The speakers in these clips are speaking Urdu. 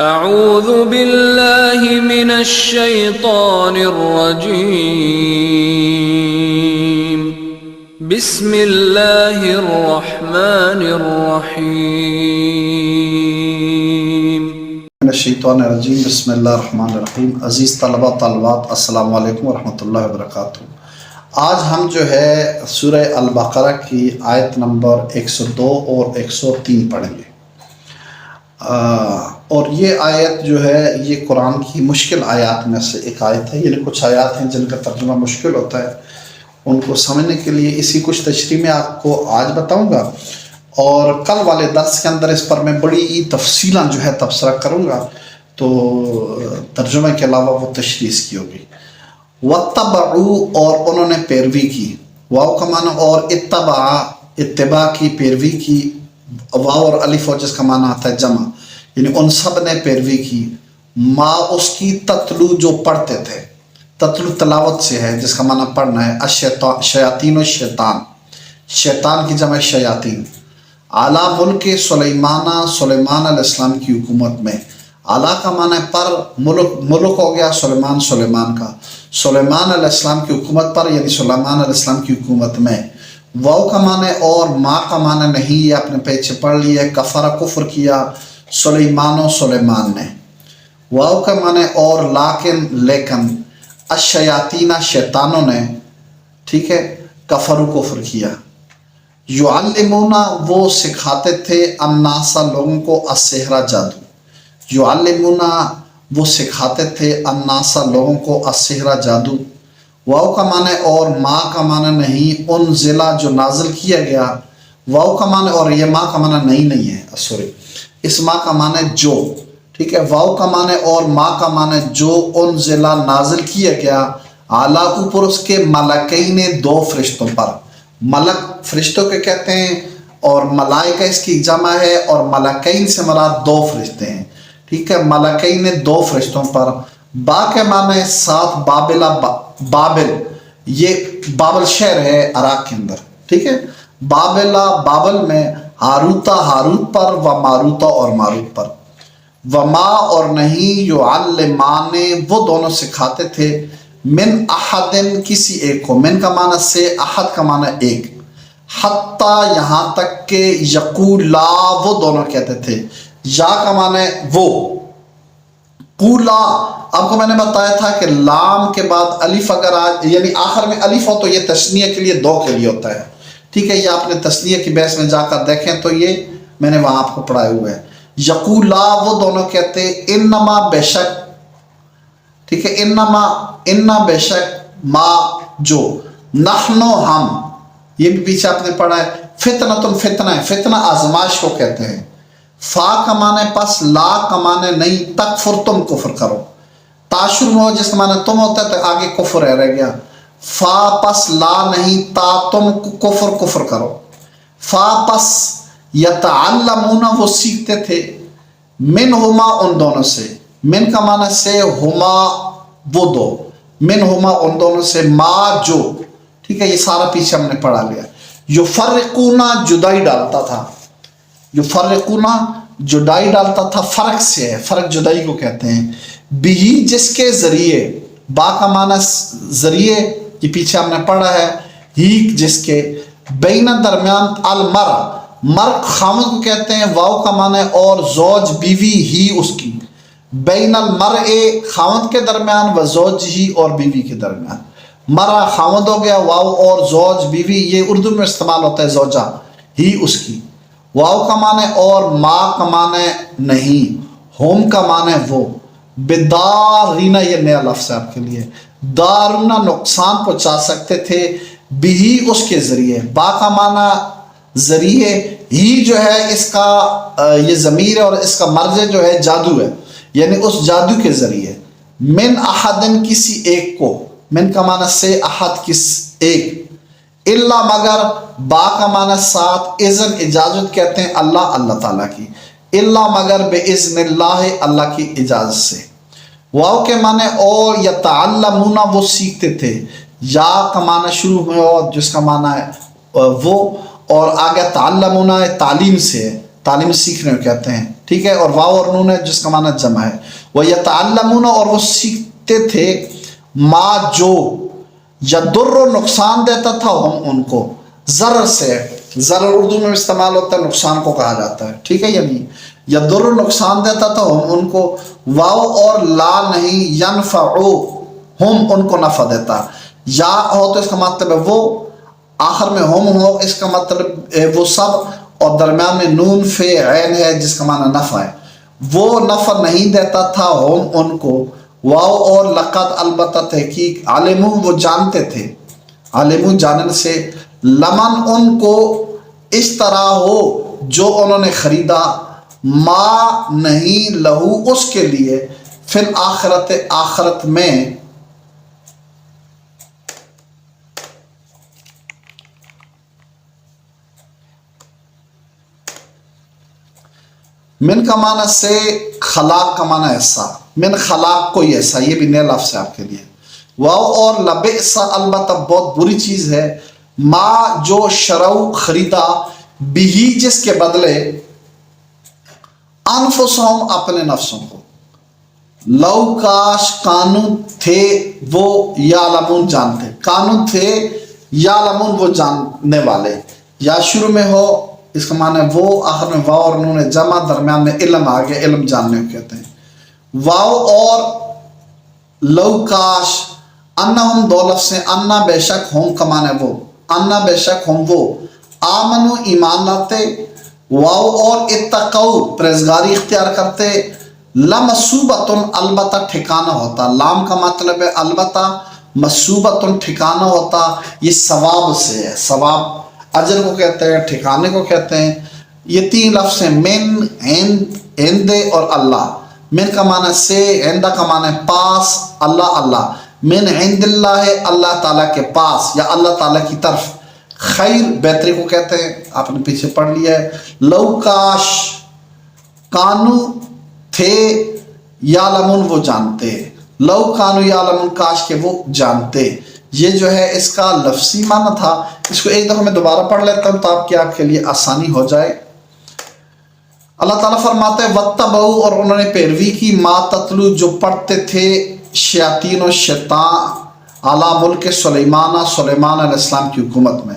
اعوذ باللہ من الشیطان الرجیم بسم اللہ الرحمن الرحیم من الشیطان الرجیم بسم اللہ الرحمن الرحیم۔ عزیز طلبہ طالبات، السلام علیکم ورحمۃ اللہ وبرکاتہ۔ آج ہم جو ہے سورہ البقرہ کی آیت نمبر 102 اور 103 پڑھیں گے، اور یہ آیت جو ہے یہ قرآن کی مشکل آیات میں سے ایک آیت ہے، یعنی کچھ آیات ہیں جن کا ترجمہ مشکل ہوتا ہے، ان کو سمجھنے کے لیے اسی کچھ تشریح میں آپ کو آج بتاؤں گا، اور کل والے درس کے اندر اس پر میں بڑی تفصیلاً جو ہے تبصرہ کروں گا، تو ترجمے کے علاوہ وہ تشریح اس کی ہوگی۔ وَاتَّبَعُوا، اور انہوں نے پیروی کی، واو کا معنی اور اتباع کی، پیروی کی، واو اور الف اور جس کا معنی آتا ہے جمع، یعنی ان سب نے پیروی کی، ما اس کی تتلو جو پڑھتے تھے، تتلو تلاوت سے ہے جس کا معنی پڑھنا ہے، شیاطین و شیطان کی جمع شیاطین، اعلیٰ ملک سلیمان علیہ السلام کی حکومت میں، اعلیٰ کا معنی پر، ملک ہو گیا سلیمان کا، سلیمان علیہ السلام کی حکومت پر، یعنی سلیمان علیہ السلام کی حکومت میں، واو کا معنی اور ما کا معنی نہیں، یہ اپنے پیچھے پڑھ لیا، کفر کیا سلیمان نے، واو کا معنی اور لیکن الشیاطین شیطانوں نے، ٹھیک ہے، کفر کیا، یعلمون وہ سکھاتے تھے، الناس لوگوں کو، السحر جادو، یعلمون وہ سکھاتے تھے، الناس لوگوں کو، السحر جادو، واو کا معنی اور ما کا معنی نہیں، انزلہ جو نازل کیا گیا، واو کا معنی اور یہ ما کا معنی نہیں ہے، سوری، اس ما کا معنی جو، ٹھیک ہے، واو کا معنی اور ما کا معنی جو، انزلہ نازل کیا گیا، اعلیٰ اوپر اس کے، ملکین دو فرشتوں پر، ملک فرشتوں کے کہتے ہیں، اور ملائکہ اس کی جمع ہے، اور ملکین سے مراد دو فرشتے ہیں، ٹھیک ہے، ملکین دو فرشتوں پر، با کے معنی ساتھ، بابل، یہ بابل شہر ہے عراق کے اندر، ٹھیک ہے، بابل میں، ہاروت پر، و ماروت اور ماروت پر، وما اور نہیں، یعلمان وہ دونوں سکھاتے تھے، من احدن کسی ایک کو، من کا معنی سے، احد کا معنی ایک، حتی یہاں تک کہ، یقولا وہ دونوں کہتے تھے، یا کا معنی وہ، قولا، آپ کو میں نے بتایا تھا کہ لام کے بعد الف اگر یعنی آخر میں الف ہو تو یہ تثنیہ کے لیے دو کے لیے ہوتا ہے، ٹھیک ہے، یہ آپ نے تثنیہ کی بحث میں جا کر دیکھیں تو یہ میں نے وہاں آپ کو پڑھائے ہوئے ہیں، یقولا وہ دونوں کہتے، انما بے شک، ٹھیک ہے، انما بے شک، ما جو، نحنو ہم، یہ بھی پیچھے آپ نے پڑھا ہے، فتنہ ہے، فتنہ آزمائش کو کہتے ہیں، فا کا معنی پس، لا کا معنی نہیں، تکفر تم کفر کرو، تاشر میں ہو جس کا معنی تم ہوتا ہے تو آگے کفر رہ گیا، فا پس لا نہیں، تا تم کفر کرو، فا پس یتعلمون وہ سیکھتے تھے، منہما ان دونوں سے، من کا معنی سے، ہما وہ دو، منہما ان دونوں سے، ما جو، ٹھیک ہے، یہ سارا پیچھے ہم نے پڑھا لیا، یفرقون جدائی ڈالتا تھا، یفرقون جدائی ڈالتا تھا، فرق سے ہے، فرق جدائی کو کہتے ہیں، بھی جس کے ذریعے، با کا معنی ذریعے، یہ پیچھے ہم نے پڑھا ہے، ہی جس کے، بین درمیان، مرء خامد کو کہتے ہیں، واو کا معنی اور زوج بیوی، ہی اس کی، بین المرء خامد کے درمیان، و زوج ہی اور بیوی کے درمیان، مرء خامد ہو گیا، واو اور زوج بیوی، یہ اردو میں استعمال ہوتا ہے زوجہ، ہی اس کی، واو کا معنی اور ما کا معنی نہیں، ہوم کا معنی وہ، بدارینا یہ نیا لفظ ہے آپ کے لیے، دارنا نقصان پہنچا سکتے تھے، بھی اس کے ذریعے، با کا معنی ذریعے، ہی جو ہے اس کا یہ ضمیر ہے اور اس کا مرجع جو ہے جادو ہے، یعنی اس جادو کے ذریعے، من احدن کسی ایک کو، من کا معنی سے، احد کس ایک، الا مگر، با کا معنی ساتھ، اذن اجازت کہتے ہیں، اللہ تعالیٰ کی، الا مگر باذن اللہ اللہ کی اجازت سے، واو کے معنی اور، یتعلمون وہ سیکھتے تھے، یا کا معنی شروع میں اور جس کا معنی ہے وہ، اور آگے تعلمون تعلیم سے، تعلیم سیکھنے کو کہتے ہیں، ٹھیک ہے، اور واو اور نون ہے جس کا معنی جمع ہے. وَيَتَعَلَّمُونَ اور وہ سیکھتے تھے ما جو یضر نقصان دیتا تھا ہم ان کو. ضرر سے، ضرر اردو میں استعمال ہوتا ہے، نقصان کو کہا جاتا ہے، ٹھیک ہے. یعنی یضر نقصان دیتا تھا ہم ان کو. واو اور لا نہیں، ینفعو ہم ان کو نفع دیتا. یا ہو تو اس کا مطلب ہے وہ، آخر میں ہم ہو اس کا مطلب وہ سب، اور درمیان میں نون فے عین ہے جس کا معنی نفع ہے. وہ نفع نہیں دیتا تھا ہم ان کو. واو اور لقد البتہ تحقیق، علمو وہ جانتے تھے، علمو جاننے سے، لمن ان کو اس طرح ہو جو انہوں نے خریدا، ما نہیں لہو اس کے لیے، فی الآخرت آخرت میں، من کا معنی سے خلاق کا معنی ایسا، من خلاق کوئی ایسا، یہ بھی نیا لفظ ہے آپ کے لیے. واو اور لبئس البتہ بہت بری چیز ہے، ما جو شرو خریدا، بھی جس کے بدلے، انفسہم اپنے نفسوں کو. لو کاش قانون تھے وہ یعلمون جانتے، قانون تھے یعلمون وہ جاننے والے. یا شروع میں ہو اس کا معنی وہ، آخر میں واو اور نون جمع، درمیان میں علم آگے، علم جاننے کو کہتے ہیں. واو اور لو کاش، انہم دو لفظ ہیں، انا بے شک ہم کا معنی وہ، انا بے شک ہم وہ، آمنو ایمان لاتے، واو اور اتقو پرہیزگاری اختیار کرتے، لمصوبتن البتہ ٹھکانہ ہوتا. لام کا مطلب ہے البتہ، مصوبتن ٹھکانہ ہوتا. یہ ثواب سے ہے، ثواب اجر کو کہتے ہیں، ٹھکانے کو کہتے ہیں. یہ تین لفظ ہیں، من، عند اور اللہ. من کا معنی سے، عند کا معنی پاس، اللہ اللہ. من عند اللہ ہے اللہ تعالیٰ کے پاس یا اللہ تعالیٰ کی طرف. خیر بہتری کو کہتے ہیں، آپ نے پیچھے پڑھ لیا ہے. لو کاش، کانو تھے، یعلمون وہ جانتے، لو کانو یعلمون کاش کہ وہ جانتے. یہ جو ہے اس کا لفظی معنی تھا. اس کو ایک دفعہ میں دوبارہ پڑھ لیتا ہوں تاکہ آپ کے لیے آسانی ہو جائے. اللہ تعالیٰ فرماتے ہیں وَاتَّبَعُوا اور انہوں نے پیروی کی، ما تتلو جو پڑھتے تھے شیاطین و شیطان، علی ملک سلیمان، سلیمان علیہ السلام کی حکومت میں.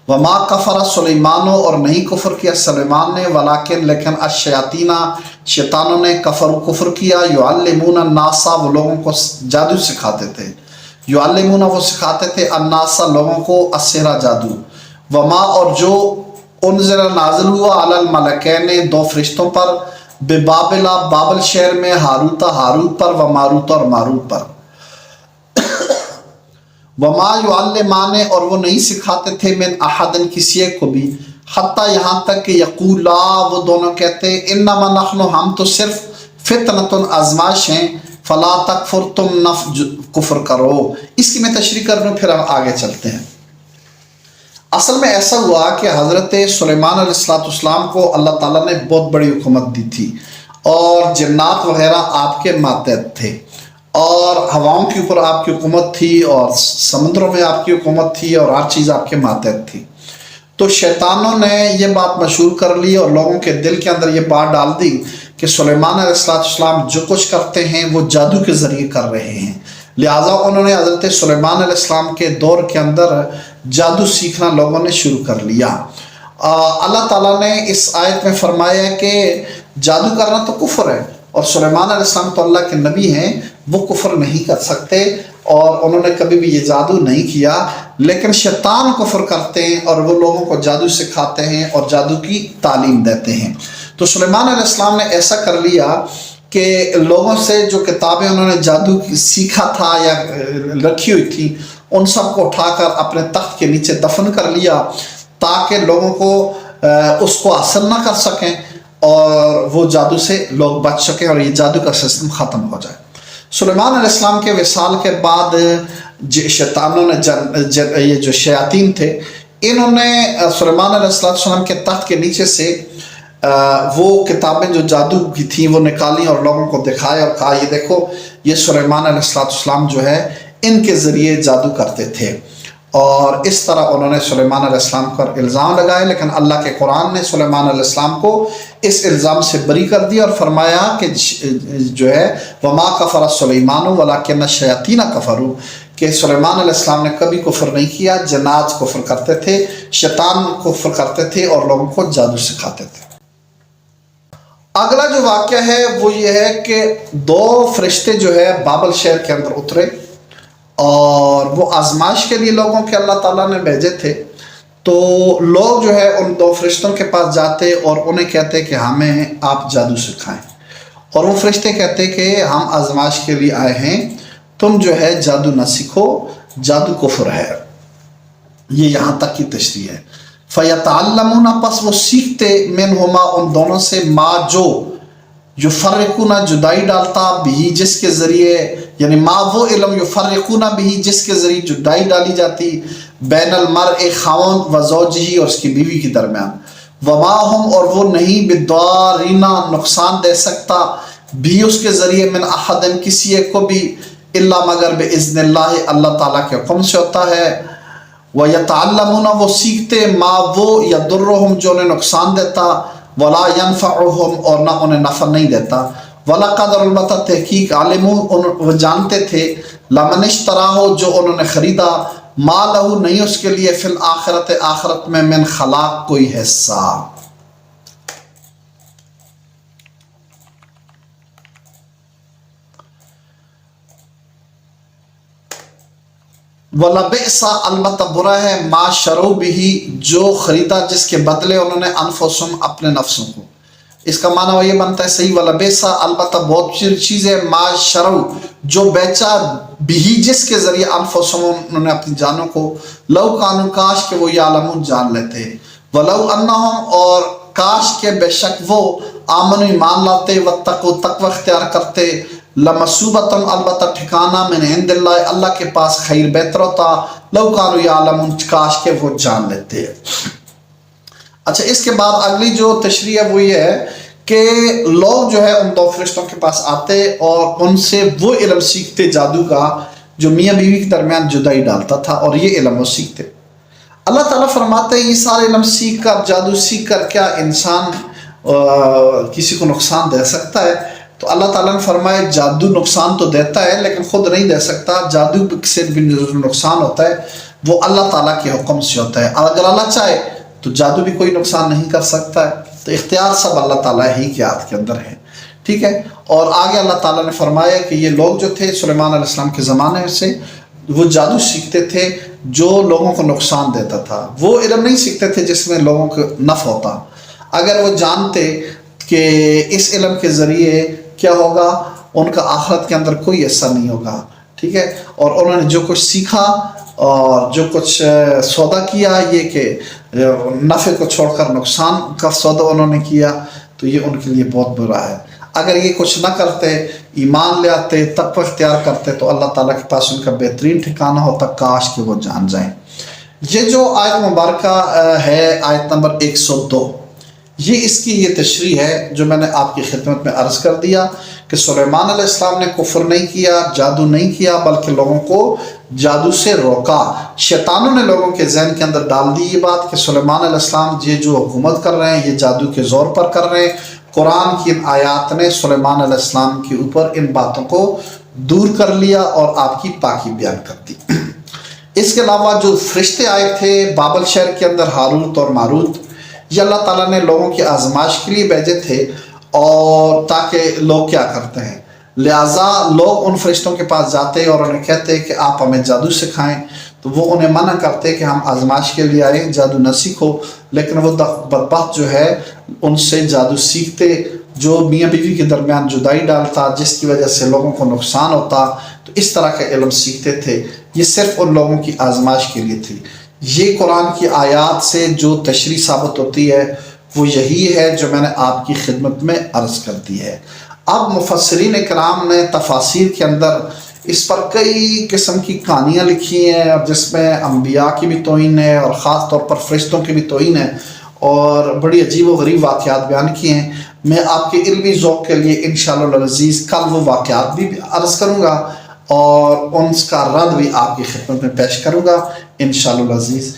وما کفر سلیمان اور نہیں کفر کیا سلیمان نے، ولیکن لیکن الشیاطین شیطانوں نے کفر کیا، یعلمون الناس وہ لوگوں کو جادو سکھاتے تھے، یعلمون وہ سکھاتے تھے الناس لوگوں کو السحر جادو. وما اور جو انزل نازل ہوا علی الملکین دو فرشتوں پر، ببابل بابل شہر میں، ہاروت ہاروت پر، و ماروت اور ماروت پر. وما یعلمان اور وہ نہیں سکھاتے تھے من احد کسی ایک کو بھی، حتیٰ یہاں تک کہ یقولا وہ دونوں کہتے انما نحن ہم تو صرف فتنۃ آزمائش ہیں، فلا تکفر تم نہ کفر کرو. اس کی میں تشریح کر رہا ہوں پھر ہم آگے چلتے ہیں. اصل میں ایسا ہوا کہ حضرت سلیمان علیہ السلام کو اللہ تعالیٰ نے بہت بڑی حکومت دی تھی، اور جنات وغیرہ آپ کے ماتحت تھے، اور ہواؤں کے اوپر آپ کی حکومت تھی، اور سمندروں میں آپ کی حکومت تھی، اور ہر چیز آپ کے ماتحت تھی. تو شیطانوں نے یہ بات مشہور کر لی اور لوگوں کے دل کے اندر یہ بات ڈال دی کہ سلیمان علیہ السلام جو کچھ کرتے ہیں وہ جادو کے ذریعے کر رہے ہیں. لہٰذا انہوں نے حضرت سلیمان علیہ السلام کے دور کے اندر جادو سیکھنا لوگوں نے شروع کر لیا. اللہ تعالیٰ نے اس آیت میں فرمایا کہ جادو کرنا تو کفر ہے، اور سلیمان علیہ السلام تو اللہ کے نبی ہیں، وہ کفر نہیں کر سکتے، اور انہوں نے کبھی بھی یہ جادو نہیں کیا. لیکن شیطان کفر کرتے ہیں اور وہ لوگوں کو جادو سکھاتے ہیں اور جادو کی تعلیم دیتے ہیں. تو سلیمان علیہ السلام نے ایسا کر لیا کہ لوگوں سے جو کتابیں انہوں نے جادو سیکھا تھا یا رکھی ہوئی تھی ان سب کو اٹھا کر اپنے تخت کے نیچے دفن کر لیا، تاکہ لوگوں کو اس کو حاصل نہ کر سکیں اور وہ جادو سے لوگ بچ سکیں اور یہ جادو کا سسٹم ختم ہو جائے. سلیمان علیہ السلام کے وصال کے بعد شیطانوں نے یہ جو شیاطین تھے انہوں نے سلیمان علیہ السلام کے تخت کے نیچے سے وہ کتابیں جو جادو کی تھیں وہ نکالی اور لوگوں کو دکھایا اور کہا یہ دیکھو یہ سلیمان علیہ السلام جو ہے ان کے ذریعے جادو کرتے تھے. اور اس طرح انہوں نے سلیمان علیہ السلام پر الزام لگائے، لیکن اللہ کے قرآن نے سلیمان علیہ السلام کو اس الزام سے بری کر دیا اور فرمایا کہ جو ہے وما کفر سلیمان ولکن الشیاطین کفروا، کہ سلیمان علیہ السلام نے کبھی کفر نہیں کیا، جنات کفر کرتے تھے، شیطان کفر کرتے تھے اور لوگوں کو جادو سکھاتے تھے۔ اگلا جو واقعہ ہے وہ یہ ہے کہ دو فرشتے جو ہے بابل شہر کے اندر اترے اور وہ آزمائش کے لیے لوگوں کے اللہ تعالیٰ نے بھیجے تھے۔ تو لوگ جو ہے ان دو فرشتوں کے پاس جاتے اور انہیں کہتے کہ ہمیں آپ جادو سکھائیں، اور وہ فرشتے کہتے کہ ہم آزمائش کے لیے آئے ہیں، تم جو ہے جادو نہ سیکھو، جادو کفر ہے۔ یہ یہاں تک کی تشریح ہے۔ فَيَتَعَلَّمُونَ، پس وہ سیکھتے، مِنْهُمَا ان دونوں سے، ما جو یفرقون جدائی ڈالتا، بھی جس کے ذریعے، یعنی ما وہ علم یفرقون بھی جس کے ذریعے جدائی ڈالی جاتی، بین المرء خاوند و زوجہی اور اس کی بیوی کے درمیان، وما ہم اور وہ نہیں بدارین نقصان دے سکتا، بھی اس کے ذریعے، من احد کسی ایک کو بھی، الا مگر باذن اللہ اللہ تعالیٰ کے حکم سے ہوتا ہے۔ وَيَتَعَلَّمُونَ وہ سیکھتے، ما وہ یضرہم جو انہیں نقصان دیتا، ولا ينفعهم اور نہ انہیں نفع نہیں دیتا، وَلَقَدْ البتہ تحقیق علموا وہ جانتے تھے، لمن اشتراہ جو انہوں نے خریدا، ما لہو نہیں اس کے لیے، فی الآخرت آخرت میں، من خلاق کوئی حصہ۔ وَلَبِئْسَ البتہ برا ہے، ما شروا بھی جو خریدا جس کے بدلے انہوں نے، انفسهم اپنے نفسوں کو۔ اس کا معنی وہ یہ بنتا ہے صحیح، وَلَبِئْسَ البتہ بہت چیز ہے، ما شروا جو بیچا، بھی جس کے ذریعے، انفسهم انہوں نے اپنی جانوں کو، لو کانوا کاش کہ وہ یعلمون جان لیتے، ولو انہم اور کاش کہ بے شک وہ، آمنوا ایمان لاتے، واتقوا تقوی اختیار کرتے، لمثوبۃ البتہ ٹھکانہ، من عند اللہ اللہ کے پاس خیر بہتر ہوتا، لو کانوا یعلمون کاش کہ وہ جان لیتے۔ اچھا، اس کے بعد اگلی جو تشریح ہے وہ یہ ہے کہ لوگ جو ہے ان دو فرشتوں کے پاس آتے اور ان سے وہ علم سیکھتے جادو کا جو میاں بیوی کے درمیان جدائی ڈالتا تھا، اور یہ علم وہ سیکھتے۔ اللہ تعالیٰ فرماتے ہیں یہ سارے علم سیکھ کر، جادو سیکھ کر کیا انسان کسی کو نقصان دے سکتا ہے؟ تو اللہ تعالیٰ نے فرمایا جادو نقصان تو دیتا ہے لیکن خود نہیں دے سکتا، جادو سے بھی نقصان ہوتا ہے وہ اللہ تعالیٰ کے حکم سے ہوتا ہے، اگر اللہ چاہے تو جادو بھی کوئی نقصان نہیں کر سکتا ہے، تو اختیار سب اللہ تعالیٰ ہی کے ہاتھ کے اندر ہے، ٹھیک ہے۔ اور آگے اللہ تعالیٰ نے فرمایا کہ یہ لوگ جو تھے سلیمان علیہ السلام کے زمانے سے وہ جادو سیکھتے تھے جو لوگوں کو نقصان دیتا تھا، وہ علم نہیں سیکھتے تھے جس میں لوگوں کو نفع ہوتا۔ اگر وہ جانتے کہ اس علم کے ذریعے کیا ہوگا، ان کا آخرت کے اندر کوئی حصہ نہیں ہوگا، ٹھیک ہے۔ اور انہوں نے جو کچھ سیکھا اور جو کچھ سودا کیا، یہ کہ نفع کو چھوڑ کر نقصان کا سودا انہوں نے کیا، تو یہ ان کے لیے بہت برا ہے۔ اگر یہ کچھ نہ کرتے، ایمان لے آتے، تقوی اختیار کرتے، تو اللہ تعالیٰ کے پاس ان کا بہترین ٹھکانہ ہوتا، کاش کہ وہ جان جائیں۔ یہ جو آیت مبارکہ ہے، آیت نمبر 102، یہ اس کی یہ تشریح ہے جو میں نے آپ کی خدمت میں عرض کر دیا کہ سلیمان علیہ السلام نے کفر نہیں کیا، جادو نہیں کیا، بلکہ لوگوں کو جادو سے روکا۔ شیطانوں نے لوگوں کے ذہن کے اندر ڈال دی یہ بات کہ سلیمان علیہ السلام یہ جو حکومت کر رہے ہیں یہ جادو کے زور پر کر رہے ہیں۔ قرآن کی ان آیات نے سلیمان علیہ السلام کے اوپر ان باتوں کو دور کر لیا اور آپ کی پاکی بیان کر دی۔ اس کے علاوہ جو فرشتے آئے تھے بابل شہر کے اندر، ہاروت اور ماروت، یہ اللہ تعالیٰ نے لوگوں کی آزمائش کے لیے بھیجے تھے، اور تاکہ لوگ کیا کرتے ہیں، لہٰذا لوگ ان فرشتوں کے پاس جاتے اور انہیں کہتے کہ آپ ہمیں جادو سکھائیں، تو وہ انہیں منع کرتے کہ ہم آزمائش کے لیے آئے، جادو نہ سیکھو، لیکن وہ بدبخت جو ہے ان سے جادو سیکھتے جو میاں بیوی کے درمیان جدائی ڈالتا، جس کی وجہ سے لوگوں کو نقصان ہوتا، تو اس طرح کا علم سیکھتے تھے۔ یہ صرف ان لوگوں کی آزمائش کے لیے تھی۔ یہ قرآن کی آیات سے جو تشریح ثابت ہوتی ہے وہ یہی ہے جو میں نے آپ کی خدمت میں عرض کر دی ہے۔ اب مفسرین کرام نے تفاسیر کے اندر اس پر کئی قسم کی کہانیاں لکھی ہیں، اور جس میں انبیاء کی بھی توہین ہے اور خاص طور پر فرشتوں کی بھی توہین ہے، اور بڑی عجیب و غریب واقعات بیان کیے ہیں۔ میں آپ کے علمی ذوق کے لیے انشاءاللہ العزیز کل وہ واقعات بھی عرض کروں گا۔ اور ان کا رد بھی آپ کی خدمت میں پیش کروں گا انشاءاللہ العزیز.